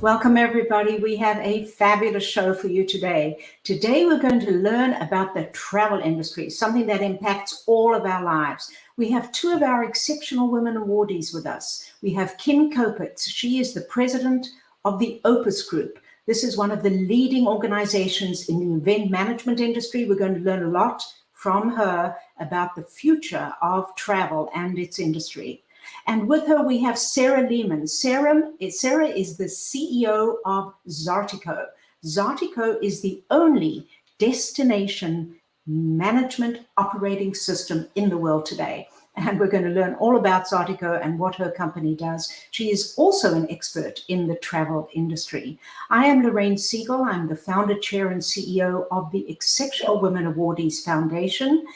Welcome, everybody. We have a fabulous show for you today. Today, we're going to learn about the travel industry, something that impacts all of our lives. We have two of our exceptional women awardees with us. We have Kim Kopetz. She is the president of the Opus Group. This is one of the leading organizations in the event management industry. We're going to learn a lot from her about the future of travel and its industry. And with her, we have Sarah Lehman. Sarah is the CEO of Aboutzartico. Aboutzartico is the only destination management operating system in the world today. And we're going to learn all about Aboutzartico and what her company does. She is also an expert in the travel industry. I am Lorraine Siegel. I'm the founder, chair, and CEO of the Exceptional Women Awardees Foundation.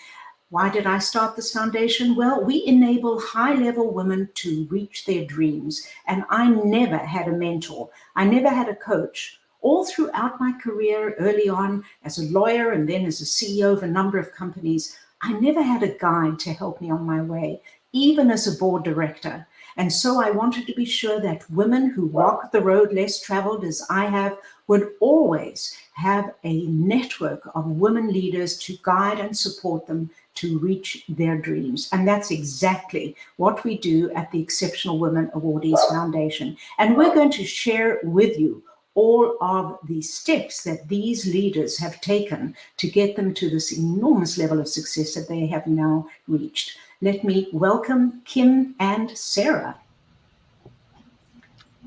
Why did I start this foundation? Well, we enable high-level women to reach their dreams. And I never had a mentor. I never had a coach. All throughout my career, early on as a lawyer and then as a CEO of a number of companies, I never had a guide to help me on my way, even as a board director. And so I wanted to be sure that women who walk the road less traveled as I have would always have a network of women leaders to guide and support them to reach their dreams. And that's exactly what we do at the Exceptional Women Awardees Foundation. And we're going to share with you all of the steps that these leaders have taken to get them to this enormous level of success that they have now reached. Let me welcome Kim and Sarah.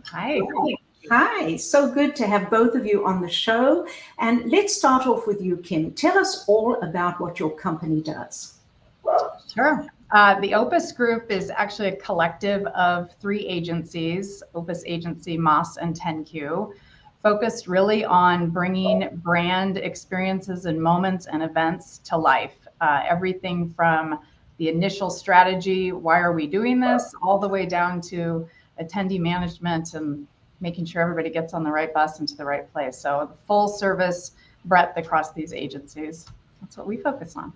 Hi. Hi, so good to have both of you on the show. And let's start off with you, Kim. Tell us all about what your company does. Sure. The Opus Group is actually a collective of 3 agencies, Opus Agency, Moss, and 10Q, focused really on bringing brand experiences and moments and events to life. Everything from the initial strategy, why are we doing this, all the way down to attendee management and making sure everybody gets on the right bus and to the right place. So the full service breadth across these agencies. That's what we focus on.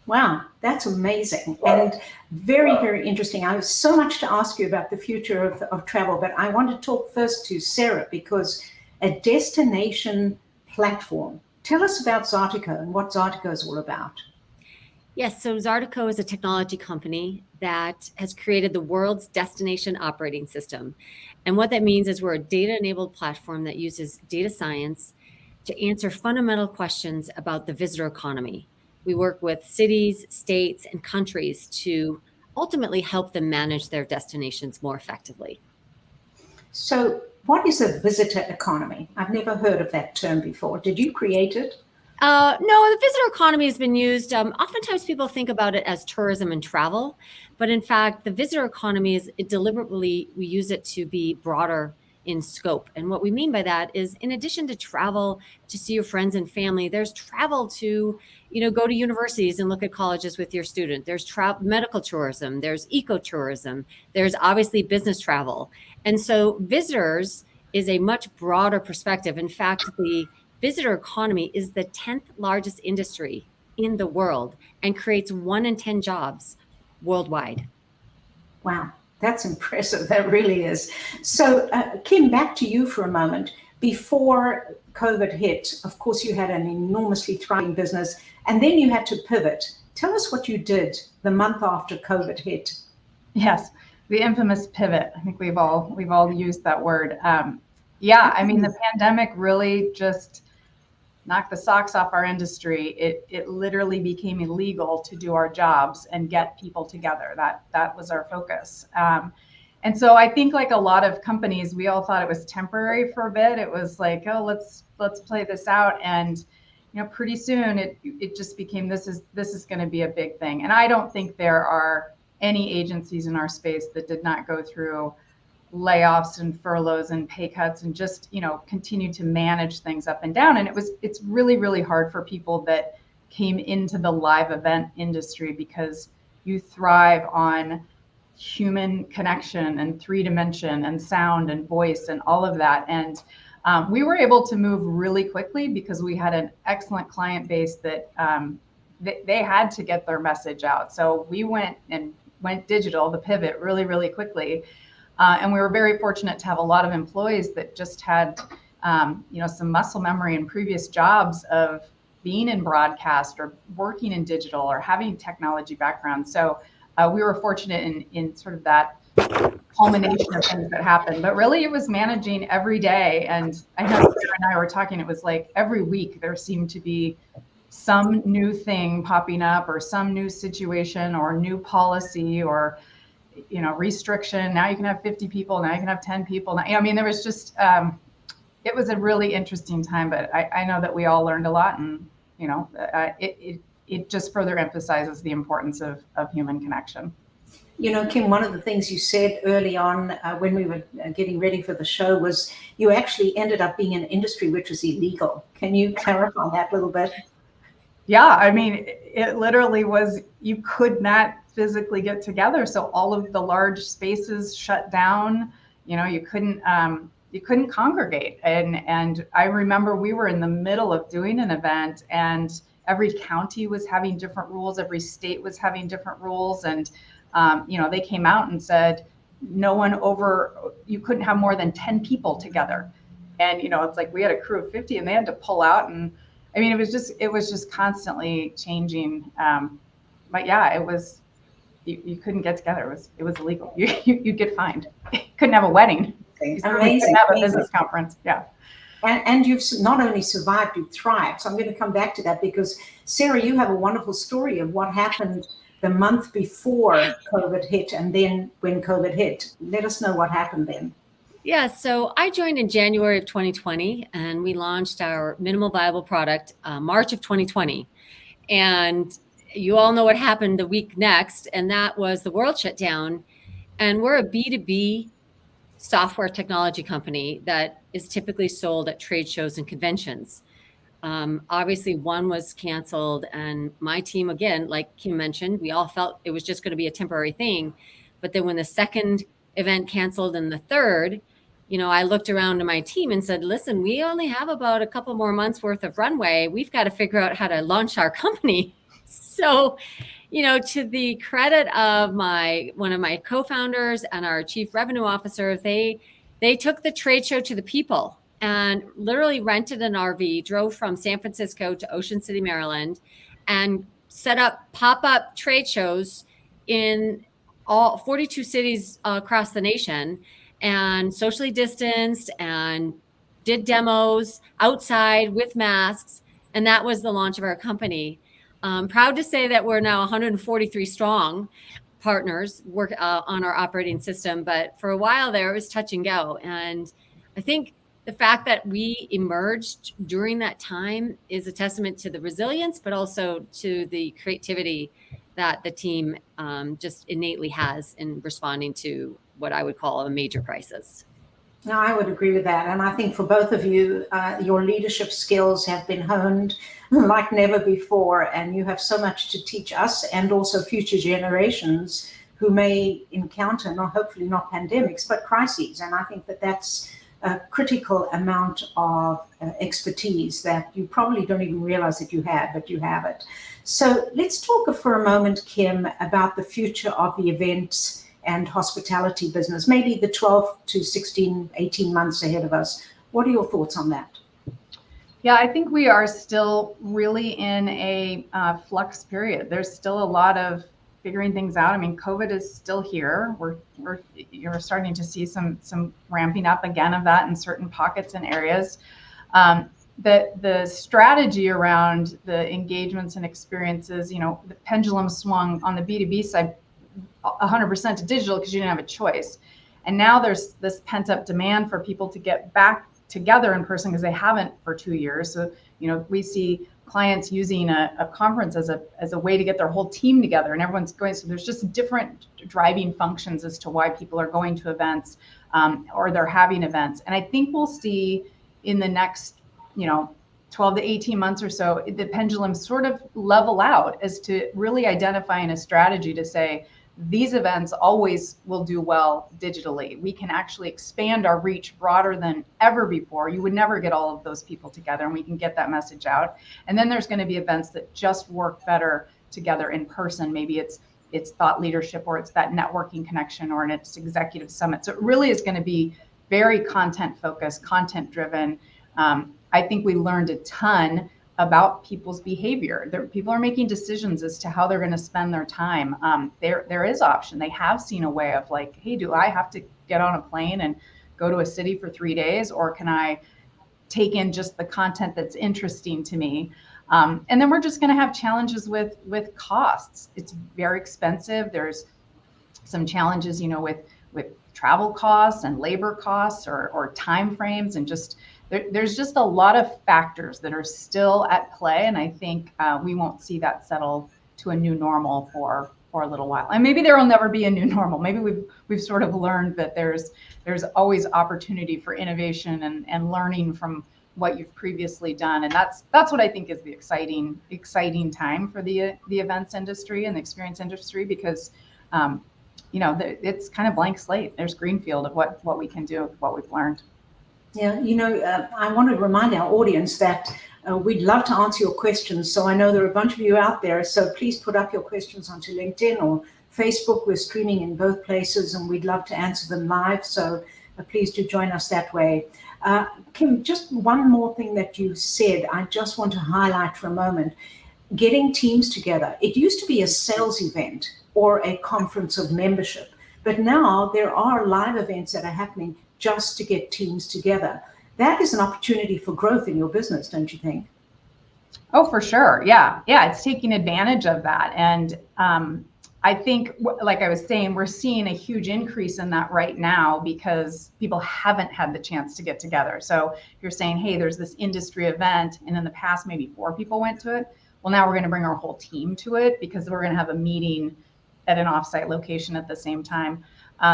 Wow, that's amazing and very, very interesting. I have so much to ask you about the future of travel, but I want to talk first to Sarah because a destination platform. Tell us about Aboutzartico and what Aboutzartico is all about. Yes, so Aboutzartico is a technology company that has created the world's destination operating system. And what that means is we're a data-enabled platform that uses data science to answer fundamental questions about the visitor economy. We work with cities, states, and countries to ultimately help them manage their destinations more effectively. So what is a visitor economy? I've never heard of that term before. Did you create it? No, the visitor economy has been used. Oftentimes people think about it as tourism and travel, but in fact, the visitor economy is we use it to be broader in scope. And what we mean by that is in addition to travel to see your friends and family, there's travel to, go to universities and look at colleges with your student. There's medical tourism, there's ecotourism, there's obviously business travel. And so visitors is a much broader perspective. In fact, the visitor economy is the 10th largest industry in the world and creates 1 in 10 jobs worldwide. Wow, that's impressive. That really is. So, Kim, back to you for a moment. Before COVID hit, of course, you had an enormously thriving business, and then you had to pivot. Tell us what you did the month after COVID hit. Yes, the infamous pivot. I think we've all used that word. The pandemic really just knocked the socks off our industry. It literally became illegal to do our jobs and get people together. That was our focus. And so I think like a lot of companies, we all thought it was temporary for a bit. It was like, oh, let's play this out. And pretty soon it just became this is going to be a big thing. And I don't think there are any agencies in our space that did not go through layoffs and furloughs and pay cuts and just continue to manage things up and down. And it's really, really hard for people that came into the live event industry because you thrive on human connection and 3D and sound and voice and all of that. And we were able to move really quickly because we had an excellent client base that they had to get their message out. So we went digital, the pivot, really, really quickly. And we were very fortunate to have a lot of employees that just had, some muscle memory in previous jobs of being in broadcast or working in digital or having technology background. So we were fortunate in sort of that culmination of things that happened, but really it was managing every day. And I know Sarah and I were talking, it was like every week there seemed to be some new thing popping up or some new situation or new policy or, restriction. Now you can have 50 people, now you can have 10 people. Now, I mean, there was just, it was a really interesting time, but I know that we all learned a lot, and, it just further emphasizes the importance of human connection. Kim, one of the things you said early on when we were getting ready for the show was you actually ended up being in an industry which was illegal. Can you clarify that a little bit? Yeah, I mean, it literally was, you could not physically get together. So all of the large spaces shut down, you couldn't congregate. And I remember we were in the middle of doing an event, and every county was having different rules. Every state was having different rules. And they came out and said, you couldn't have more than 10 people together. And, it's like we had a crew of 50 and they had to pull out. And I mean, it was just constantly changing. But yeah, it was, you couldn't get together. It was illegal. You'd get fined. You couldn't have a wedding. You couldn't have a business conference. Yeah. And you've not only survived, you've thrived. So I'm going to come back to that because, Sarah, you have a wonderful story of what happened the month before COVID hit and then when COVID hit. Let us know what happened then. Yeah, so I joined in January of 2020, and we launched our minimal viable product March of 2020. And you all know what happened the week next, and that was the world shut down. And we're a B2B software technology company that is typically sold at trade shows and conventions. Obviously, one was canceled, and my team, again, like Kim mentioned, we all felt it was just going to be a temporary thing. But then when the second event canceled and the third, I looked around to my team and said, listen, we only have about a couple more months worth of runway. We've got to figure out how to launch our company. So, to the credit of one of my co-founders and our chief revenue officer, they took the trade show to the people and literally rented an RV, drove from San Francisco to Ocean City, Maryland, and set up pop-up trade shows in all 42 cities across the nation, and socially distanced and did demos outside with masks. And that was the launch of our company. Proud to say that we're now 143 strong partners work on our operating system. But for a while there, it was touch and go. And I think the fact that we emerged during that time is a testament to the resilience, but also to the creativity that the team just innately has in responding to what I would call a major crisis. No, I would agree with that. And I think for both of you, your leadership skills have been honed like never before. And you have so much to teach us and also future generations who may encounter, hopefully not pandemics, but crises. And I think that that's a critical amount of expertise that you probably don't even realize that you have, but you have it. So let's talk for a moment, Kim, about the future of the events and hospitality business, maybe the 12 to 16, 18 months ahead of us. What are your thoughts on that? Yeah, I think we are still really in a flux period. There's still a lot of figuring things out. I mean, COVID is still here. You're starting to see some ramping up again of that in certain pockets and areas. The strategy around the engagements and experiences, the pendulum swung on the B2B side 100% to digital because you didn't have a choice. And now there's this pent up demand for people to get back together in person because they haven't for 2 years. So, we see clients using a conference as a way to get their whole team together, and everyone's going. So there's just different driving functions as to why people are going to events or they're having events. And I think we'll see in the next, 12 to 18 months or so, the pendulum sort of level out as to really identifying a strategy to say, these events always will do well digitally. We can actually expand our reach broader than ever before. You would never get all of those people together, and we can get that message out. And then there's going to be events that just work better together in person. Maybe it's it's thought leadership, or it's that networking connection, or it's executive summit. So it really is going to be very content focused, content driven. I think we learned a ton about people's behavior. People are making decisions as to how they're going to spend their time. There is option. They have seen a way of like, hey, do I have to get on a plane and go to a city for 3 days, or can I take in just the content that's interesting to me? And then we're just going to have challenges with costs. It's very expensive. There's some challenges, with travel costs and labor costs, or time frames, and just there's just a lot of factors that are still at play. And I think we won't see that settle to a new normal for a little while. And maybe there will never be a new normal. Maybe we've sort of learned that there's always opportunity for innovation and learning from what you've previously done. And that's what I think is the exciting time for the events industry and the experience industry, because it's kind of blank slate. There's greenfield of what we can do, what we've learned. Yeah, I want to remind our audience that we'd love to answer your questions. So I know there are a bunch of you out there. So please put up your questions onto LinkedIn or Facebook. We're streaming in both places, and we'd love to answer them live. So please do join us that way. Kim, just one more thing that you said, I just want to highlight for a moment. Getting teams together. It used to be a sales event or a conference of membership, but now there are live events that are happening just to get teams together. That is an opportunity for growth in your business, don't you think? Oh, for sure. Yeah. It's taking advantage of that. And I think, like I was saying, we're seeing a huge increase in that right now because people haven't had the chance to get together. So you're saying, hey, there's this industry event, and in the past, maybe 4 people went to it. Well, now we're going to bring our whole team to it because we're going to have a meeting at an offsite location at the same time.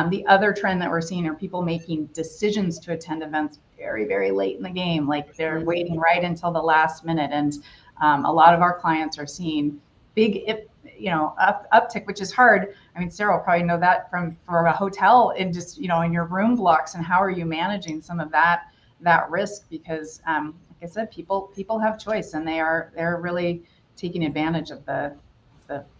The other trend that we're seeing are people making decisions to attend events very, very late in the game. Like they're waiting right until the last minute. And a lot of our clients are seeing big, uptick, which is hard. I mean, Sarah will probably know that for a hotel in just, in your room blocks, and how are you managing some of that risk? Because like I said, people have choice, and they're really taking advantage of the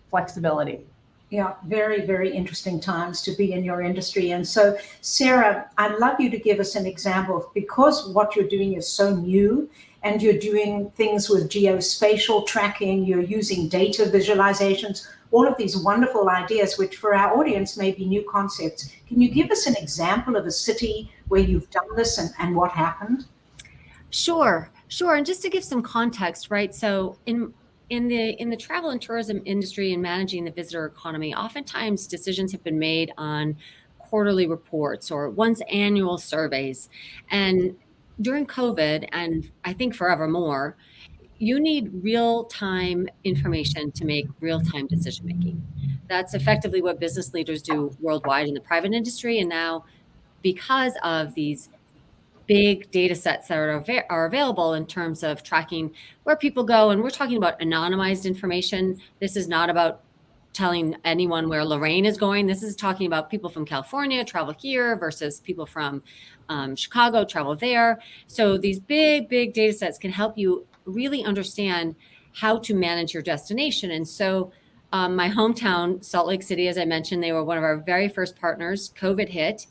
flexibility. Yeah, very, very interesting times to be in your industry. And so, Sarah, I'd love you to give us an example, because what you're doing is so new, and you're doing things with geospatial tracking, you're using data visualizations, all of these wonderful ideas, which for our audience may be new concepts. Can you give us an example of a city where you've done this and what happened? Sure. And just to give some context, right? So in the travel and tourism industry and managing the visitor economy, oftentimes decisions have been made on quarterly reports or once annual surveys. And during COVID, and I think forevermore, you need real-time information to make real-time decision-making. That's effectively what business leaders do worldwide in the private industry. And now, because of these big data sets that are available in terms of tracking where people go, and we're talking about anonymized information. This is not about telling anyone where Lorraine is going. This is talking about people from California travel here versus people from Chicago travel there. So these big data sets can help you really understand how to manage your destination. And so my hometown, Salt Lake City, as I mentioned, they were one of our very first partners. COVID hit.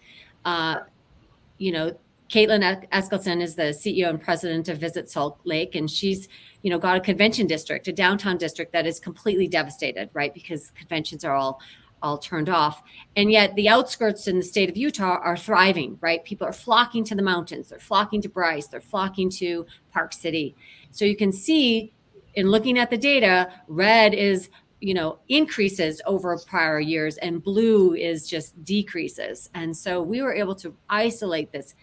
Caitlin Eskelson is the CEO and president of Visit Salt Lake, and she's, got a convention district, a downtown district that is completely devastated, right? Because conventions are all turned off. And yet the outskirts in the state of Utah are thriving, right? People are flocking to the mountains, they're flocking to Bryce, they're flocking to Park City. So you can see in looking at the data, red is, increases over prior years, and blue is just decreases. And so we were able to isolate this,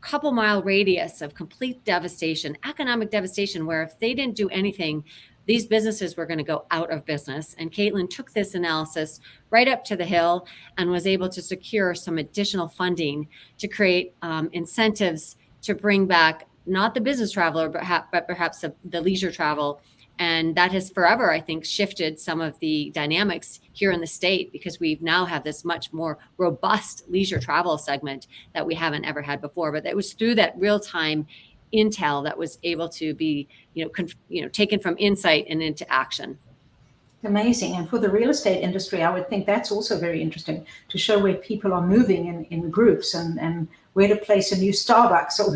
couple mile radius of complete devastation, economic devastation, where if they didn't do anything, these businesses were going to go out of business. And Caitlin took this analysis right up to the hill and was able to secure some additional funding to create incentives to bring back not the business traveler, but perhaps the leisure travel. And that has forever, I think, shifted some of the dynamics here in the state, because we now have this much more robust leisure travel segment that we haven't ever had before. But it was through that real-time intel that was able to be, taken from insight and into action. Amazing. And for the real estate industry, I would think that's also very interesting to show where people are moving in groups and where to place a new Starbucks or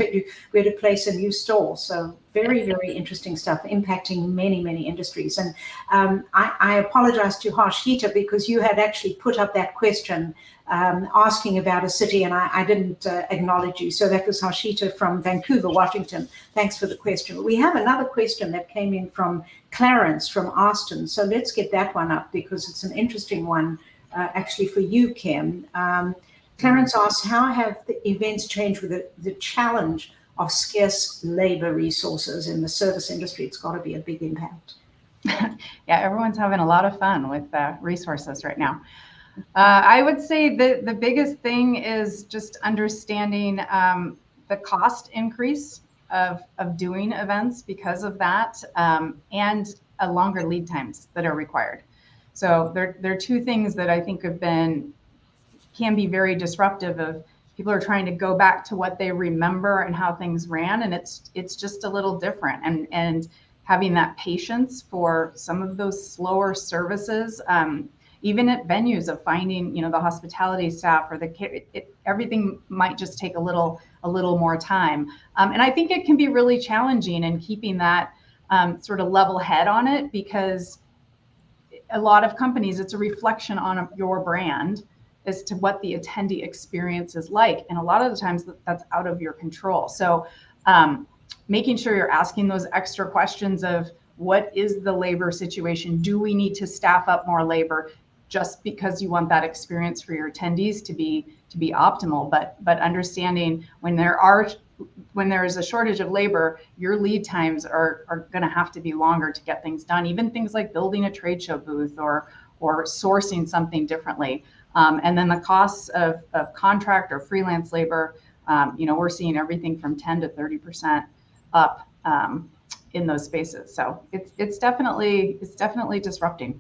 where to place a new store. So very, very interesting stuff impacting many, many industries. And I apologize to Harshita because you had actually put up that question asking about a city and I didn't acknowledge you. So that was Harshita from Vancouver, Washington. Thanks for the question. We have another question that came in from Clarence from Austin. So let's get that one up because it's an interesting one actually for you, Kim. Clarence asks, how have the events changed with the challenge of scarce labor resources in the service industry? It's got to be a big impact. Yeah, everyone's having a lot of fun with resources right now. I would say the biggest thing is just understanding the cost increase of doing events because of that, and longer lead times that are required. So there are two things that I think can be very disruptive of people are trying to go back to what they remember and how things ran, and it's just a little different. And having that patience for some of those slower services, even at venues of finding, the hospitality staff or everything might just take a little more time. And I think it can be really challenging in keeping that sort of level head on it, because a lot of companies, it's a reflection on your brand as to what the attendee experience is like. And a lot of the times that's out of your control. So making sure you're asking those extra questions of what is the labor situation? Do we need to staff up more labor just because you want that experience for your attendees to be optimal? But understanding when there is a shortage of labor, your lead times are going to have to be longer to get things done. Even things like building a trade show booth or sourcing something differently. And then the costs of contract or freelance labor, we're seeing everything from 10 to 30% up in those spaces. So it's definitely disrupting.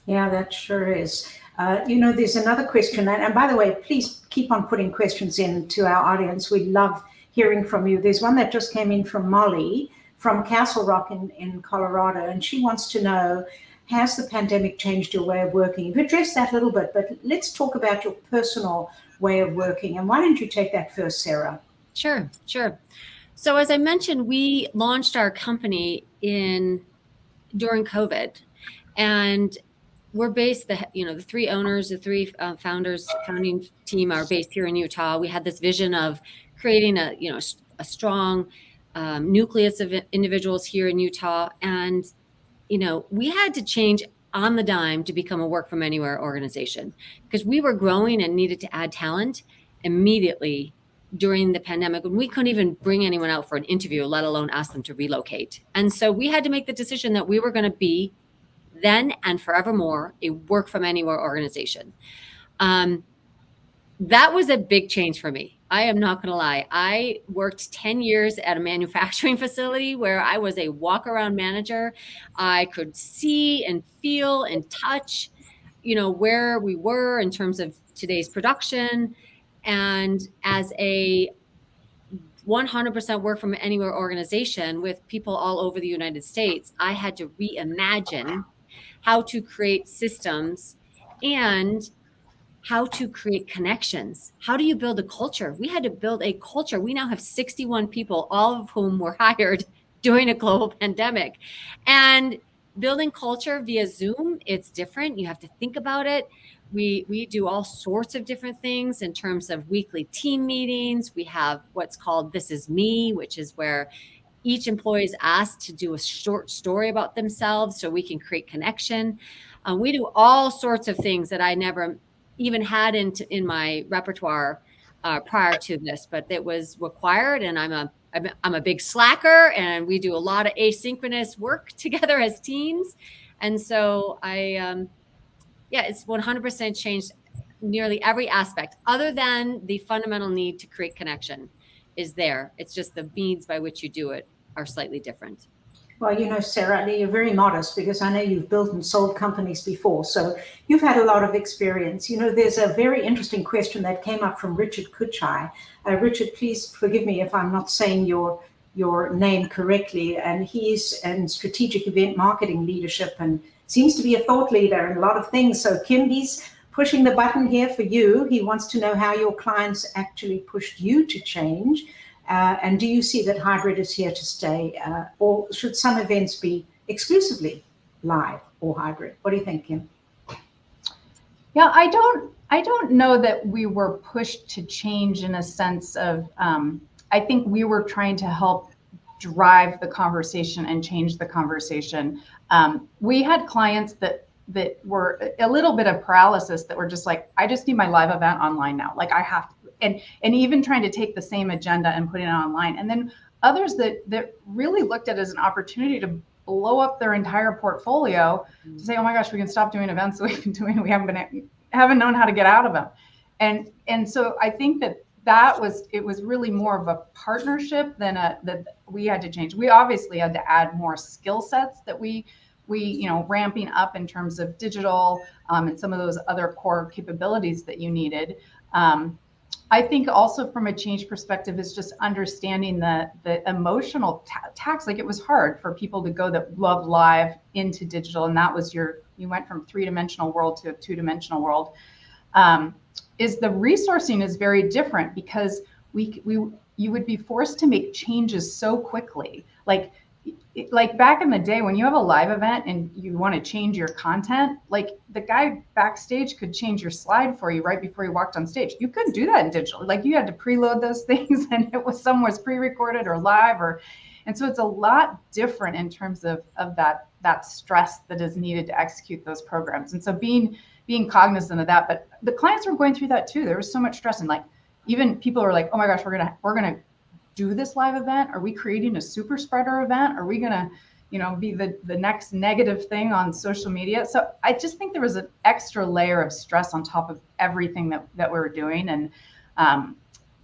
Yeah, that sure is. There's another question, and by the way, please keep on putting questions in to our audience. We love hearing from you. There's one that just came in from Molly from Castle Rock in Colorado, and she wants to know, has the pandemic changed your way of working? You've addressed that a little bit, but let's talk about your personal way of working. And why don't you take that first, Sarah? Sure. So as I mentioned, we launched our company during COVID, and we're based, the three owners, the three founding team are based here in Utah. We had this vision of creating a strong nucleus of individuals here in Utah. And we had to change on the dime to become a work from anywhere organization because we were growing and needed to add talent immediately during the pandemic when we couldn't even bring anyone out for an interview, let alone ask them to relocate. And so we had to make the decision that we were going to be then and forevermore a work from anywhere organization. That was a big change for me. I am not going to lie. I worked 10 years at a manufacturing facility where I was a walk-around manager. I could see and feel and touch, where we were in terms of today's production. And as a 100% work from anywhere organization with people all over the United States, I had to reimagine how to create systems and how to create connections. How do you build a culture? We had to build a culture. We now have 61 people, all of whom were hired during a global pandemic. And building culture via Zoom, it's different. You have to think about it. We do all sorts of different things in terms of weekly team meetings. We have what's called This Is Me, which is where each employee is asked to do a short story about themselves so we can create connection. We do all sorts of things that I never even had in my repertoire prior to this, but it was required. And I'm a big slacker, and we do a lot of asynchronous work together as teams. And so it's 100% changed nearly every aspect, other than the fundamental need to create connection is there. It's just the means by which you do it are slightly different. Well, Sarah, you're very modest because I know you've built and sold companies before. So you've had a lot of experience. There's a very interesting question that came up from Richard Kuchai. Richard, please forgive me if I'm not saying your name correctly. And he's in strategic event marketing leadership and seems to be a thought leader in a lot of things. So Kim, he's pushing the button here for you. He wants to know how your clients actually pushed you to change. And do you see that hybrid is here to stay? Or should some events be exclusively live or hybrid? What do you think, Kim? Yeah, I don't know that we were pushed to change in a sense of, I think we were trying to help drive the conversation and change the conversation. We had clients that were a little bit of paralysis, that were just like, I just need my live event online now. Like I have to, and even trying to take the same agenda and put it online. And then others that really looked at it as an opportunity to blow up their entire portfolio, to say, oh my gosh, we can stop doing events that we've been doing. We haven't known how to get out of them. And so I think it was really more of a partnership than that we had to change. We obviously had to add more skill sets that we ramping up in terms of digital and some of those other core capabilities that you needed. I think also from a change perspective is just understanding the emotional tax. Like it was hard for people to go that love live into digital, and that was you went from 3-dimensional world to a 2-dimensional world. Is the resourcing is very different, because you would be forced to make changes so quickly. Like back in the day when you have a live event and you want to change your content, like the guy backstage could change your slide for you right before you walked on stage. You couldn't do that in digital. Like you had to preload those things, and some was pre-recorded or live, and so it's a lot different in terms of that stress that is needed to execute those programs. And so being cognizant of that, but the clients were going through that too. There was so much stress, and like even people were like, oh my gosh, we're gonna do this live event? Are we creating a super spreader event? Are we gonna, be the next negative thing on social media? So I just think there was an extra layer of stress on top of everything that we were doing. And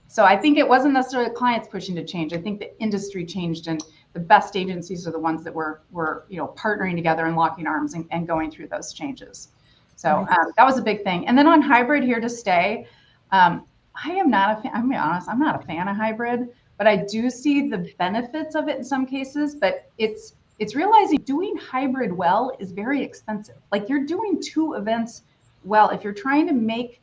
so I think it wasn't necessarily clients pushing to change. I think the industry changed, and the best agencies are the ones that were partnering together and locking arms and going through those changes. So that was a big thing. And then on hybrid, here to stay, I am not a fan. I'm gonna be honest, I'm not a fan of hybrid. But I do see the benefits of it in some cases, but it's realizing doing hybrid well is very expensive. Like you're doing 2 events well. If you're trying to make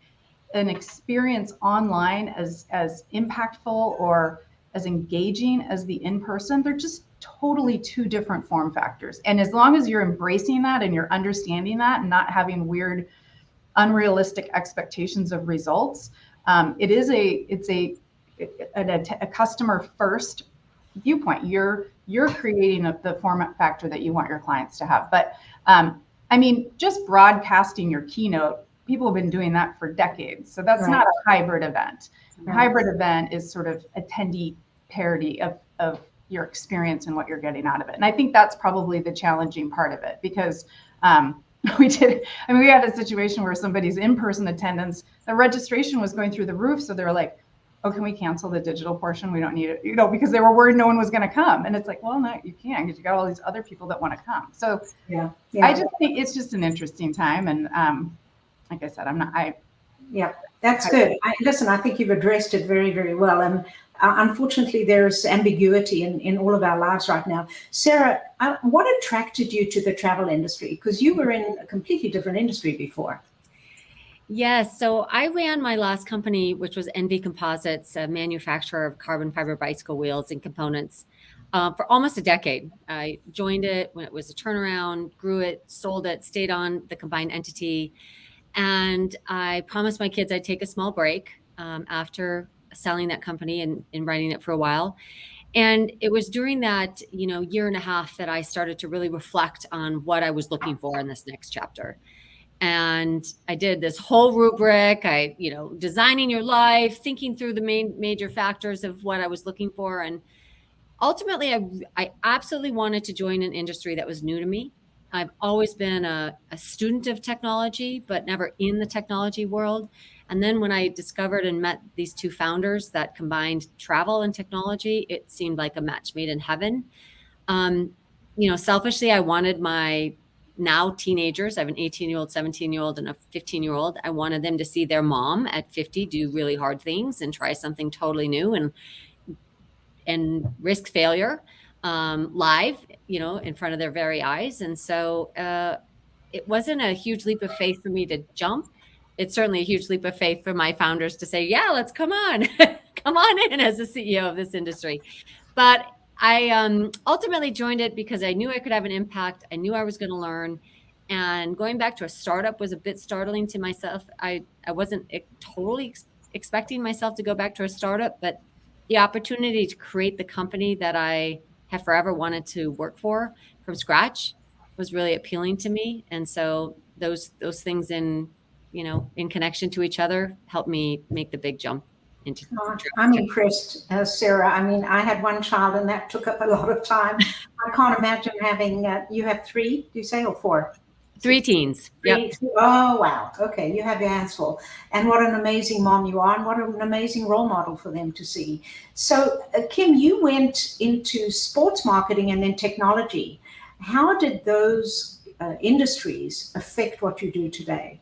an experience online as impactful or as engaging as the in-person, they're just totally 2 different form factors. And as long as you're embracing that and you're understanding that and not having weird, unrealistic expectations of results, it's a customer first viewpoint. You're creating the format factor that you want your clients to have. But just broadcasting your keynote, people have been doing that for decades. So that's not a hybrid event. A hybrid event is sort of attendee parity of your experience and what you're getting out of it. And I think that's probably the challenging part of it, because we had a situation where somebody's in-person attendance, the registration was going through the roof. So they were like, oh, can we cancel the digital portion? We don't need it, because they were worried no one was going to come. And it's like, well, no, you can, because you got all these other people that want to come. So yeah. I just think it's just an interesting time. And like I said, that's good. Listen, I think you've addressed it very, very well. And unfortunately, there's ambiguity in all of our lives right now. Sarah, what attracted you to the travel industry? Because you were in a completely different industry before. Yes. So I ran my last company, which was NV Composites, a manufacturer of carbon fiber bicycle wheels and components, for almost a decade. I joined it when it was a turnaround, grew it, sold it, stayed on the combined entity. And I promised my kids I'd take a small break after selling that company and running it for a while. And it was during that, year and a half that I started to really reflect on what I was looking for in this next chapter. And I did this whole rubric, designing your life, thinking through the major factors of what I was looking for. And ultimately, I absolutely wanted to join an industry that was new to me. I've always been a student of technology, but never in the technology world. And then when I discovered and met these 2 founders that combined travel and technology, it seemed like a match made in heaven. Selfishly, I wanted my now teenagers, I have an 18-year-old, 17-year-old, and a 15-year-old. I wanted them to see their mom at 50 do really hard things and try something totally new and risk failure live, in front of their very eyes. And so it wasn't a huge leap of faith for me to jump. It's certainly a huge leap of faith for my founders to say, yeah, let's come on, come on in as the CEO of this industry. But I ultimately joined it because I knew I could have an impact. I knew I was going to learn. And going back to a startup was a bit startling to myself. I wasn't totally expecting myself to go back to a startup, but the opportunity to create the company that I have forever wanted to work for from scratch was really appealing to me. And so those things in connection to each other helped me make the big jump into. I'm impressed, Sarah. I mean, I had one child and that took up a lot of time. I can't imagine having, you have 3, do you say, or 4? 3 teens. Yep. Oh, wow. Okay. You have your hands full. And what an amazing mom you are, and what an amazing role model for them to see. So, Kim, you went into sports marketing and then technology. How did those industries affect what you do today?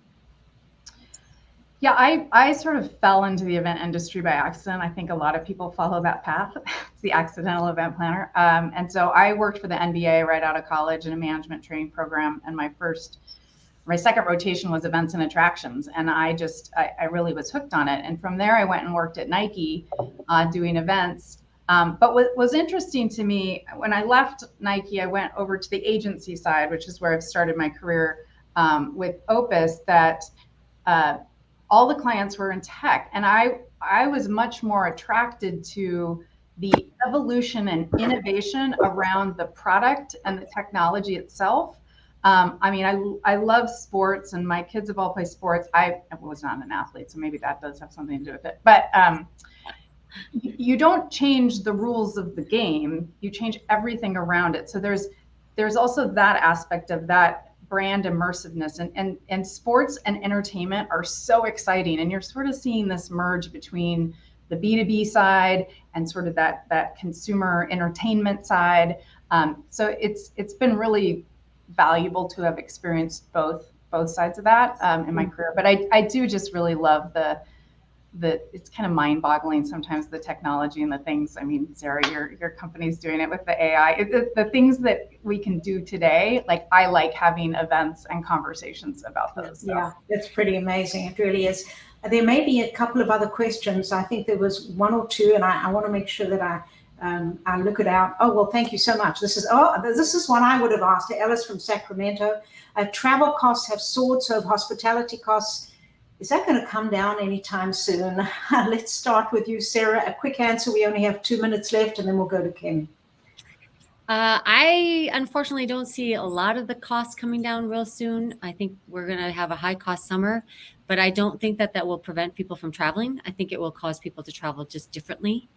Yeah, I sort of fell into the event industry by accident. I think a lot of people follow that path. It's the accidental event planner. And so I worked for the NBA right out of college in a management training program. And my second rotation was events and attractions. And I really was hooked on it. And from there, I went and worked at Nike doing events. But what was interesting to me, when I left Nike, I went over to the agency side, which is where I've started my career with Opus, that all the clients were in tech. And I was much more attracted to the evolution and innovation around the product and the technology itself. I mean, I love sports, and my kids have all played sports. I was not an athlete, so maybe that does have something to do with it. But you don't change the rules of the game, you change everything around it. So there's also that aspect of that brand immersiveness, and sports and entertainment are so exciting, and you're sort of seeing this merge between the B2B side and sort of that consumer entertainment side. So it's been really valuable to have experienced both sides of that in my career. But I do just really love the it's kind of mind-boggling sometimes, the technology and the things. I mean, Sarah, your company's doing it with the AI. The things that we can do today, like I like having events and conversations about those. Yeah, it's pretty amazing. It really is. There may be a couple of other questions. I think there was 1 or 2, and I want to make sure that I look it out. Oh, well, thank you so much. This is one I would have asked. Ellis from Sacramento. Travel costs have soared, so have hospitality costs. Is that going to come down anytime soon? Let's start with you, Sarah. A quick answer. We only have 2 minutes left, and then we'll go to Kim. I unfortunately don't see a lot of the costs coming down real soon. I think we're going to have a high cost summer, but I don't think that will prevent people from traveling. I think it will cause people to travel just differently,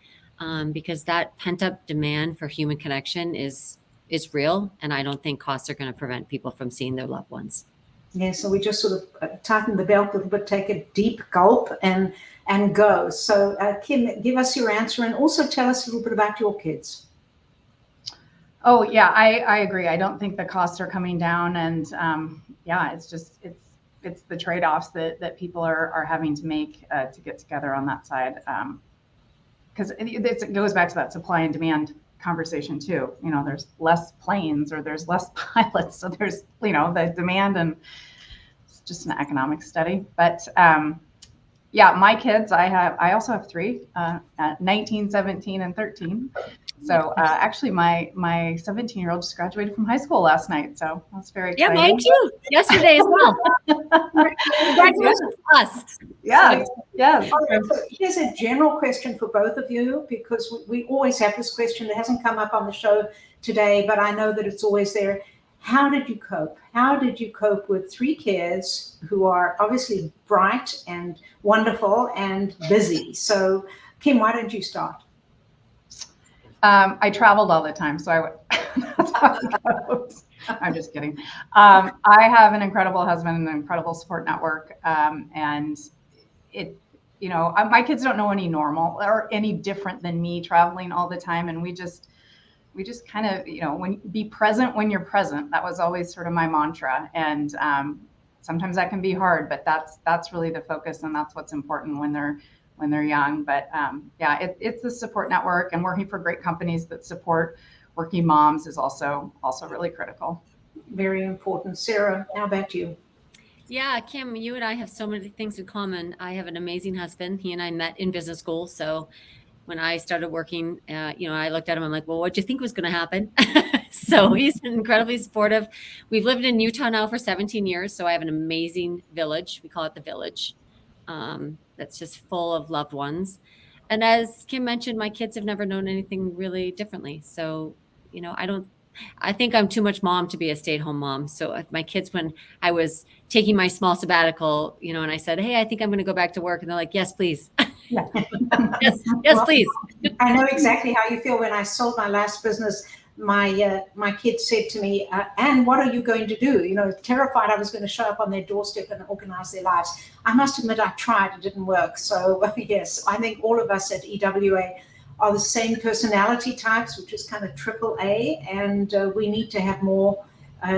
because that pent up demand for human connection is real. And I don't think costs are going to prevent people from seeing their loved ones. Yeah, so we just sort of tighten the belt a little bit, take a deep gulp and go. So Kim, give us your answer, and also tell us a little bit about your kids. Oh yeah, I agree. I don't think the costs are coming down, and yeah, it's the trade-offs that people are having to make to get together on that side, because it goes back to that supply and demand conversation too. You know, there's less planes or there's less pilots, so there's the demand, and it's just an economic study. But yeah, my kids, I also have 3, 19, 17, and 13. So actually my 17-year-old just graduated from high school last night, so that's very exciting. Yeah, mine too. Yesterday as well. Congratulations to us. Yeah. Yes. Okay, so here's a general question for both of you, because we always have this question. It hasn't come up on the show today, but I know that it's always there. How did you cope? How did you cope with 3 kids who are obviously bright and wonderful and busy? So, Kim, why don't you start? I traveled all the time, so that's how it goes. I'm just kidding. I have an incredible husband and an incredible support network, and my kids don't know any normal or any different than me traveling all the time, and we just kind of be present when you're present. That was always sort of my mantra, and sometimes that can be hard, but that's really the focus, and that's what's important when they're young. But yeah, it's the support network, and working for great companies that support working moms is also really critical. very important. Sarah, how about you? Yeah, Kim, you and I have so many things in common. I have an amazing husband. He and I met in business school. So when I started working, I looked at him, I'm like, well, what do you think was going to happen? So he's incredibly supportive. We've lived in Utah now for 17 years. So I have an amazing village. We call it the village. That's just full of loved ones. And as Kim mentioned, my kids have never known anything really differently. So, I think I'm too much mom to be a stay-at-home mom. So if my kids, when I was taking my small sabbatical, and I said, hey, I think I'm going to go back to work. And they're like, yes, please. Yeah. Yes, please. I know exactly how you feel. When I sold my last business, my kids said to me, Anne, what are you going to do? Terrified I was going to show up on their doorstep and organize their lives. I must admit, I tried. It didn't work. So yes, I think all of us at EWA are the same personality types, which is kind of AAA, and we need to have more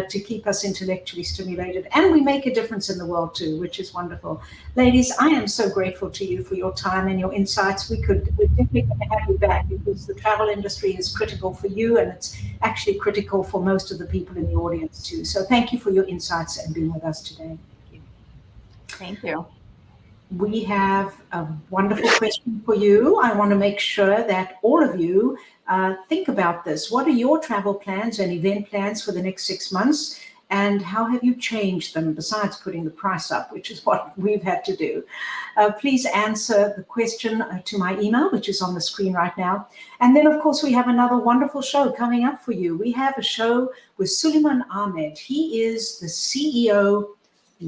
to keep us intellectually stimulated. And we make a difference in the world too, which is wonderful. Ladies, I am so grateful to you for your time and your insights. We're definitely going to have you back, because the travel industry is critical for you, and it's actually critical for most of the people in the audience too. So thank you for your insights and being with us today. Thank you. We have a wonderful question for you. I want to make sure that all of you think about this. What are your travel plans and event plans for the next 6 months? And how have you changed them besides putting the price up, which is what we've had to do? Please answer the question to my email, which is on the screen right now. And then, of course, we have another wonderful show coming up for you. We have a show with Suleiman Ahmed. He is the CEO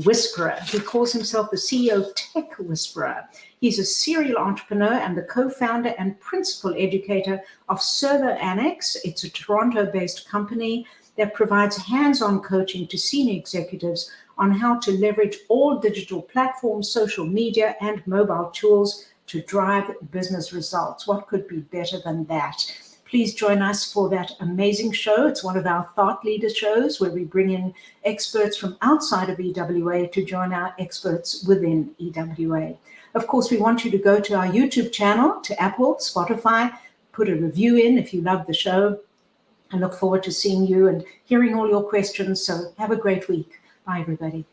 Whisperer. He calls himself the CEO Tech Whisperer. He's a serial entrepreneur and the co-founder and principal educator of Server Annex. It's a Toronto-based company that provides hands-on coaching to senior executives on how to leverage all digital platforms, social media, and mobile tools to drive business results. What could be better than that? Please join us for that amazing show. It's one of our thought leader shows where we bring in experts from outside of EWA to join our experts within EWA. Of course, we want you to go to our YouTube channel, to Apple, Spotify, put a review in if you love the show. I look forward to seeing you and hearing all your questions. So have a great week. Bye, everybody.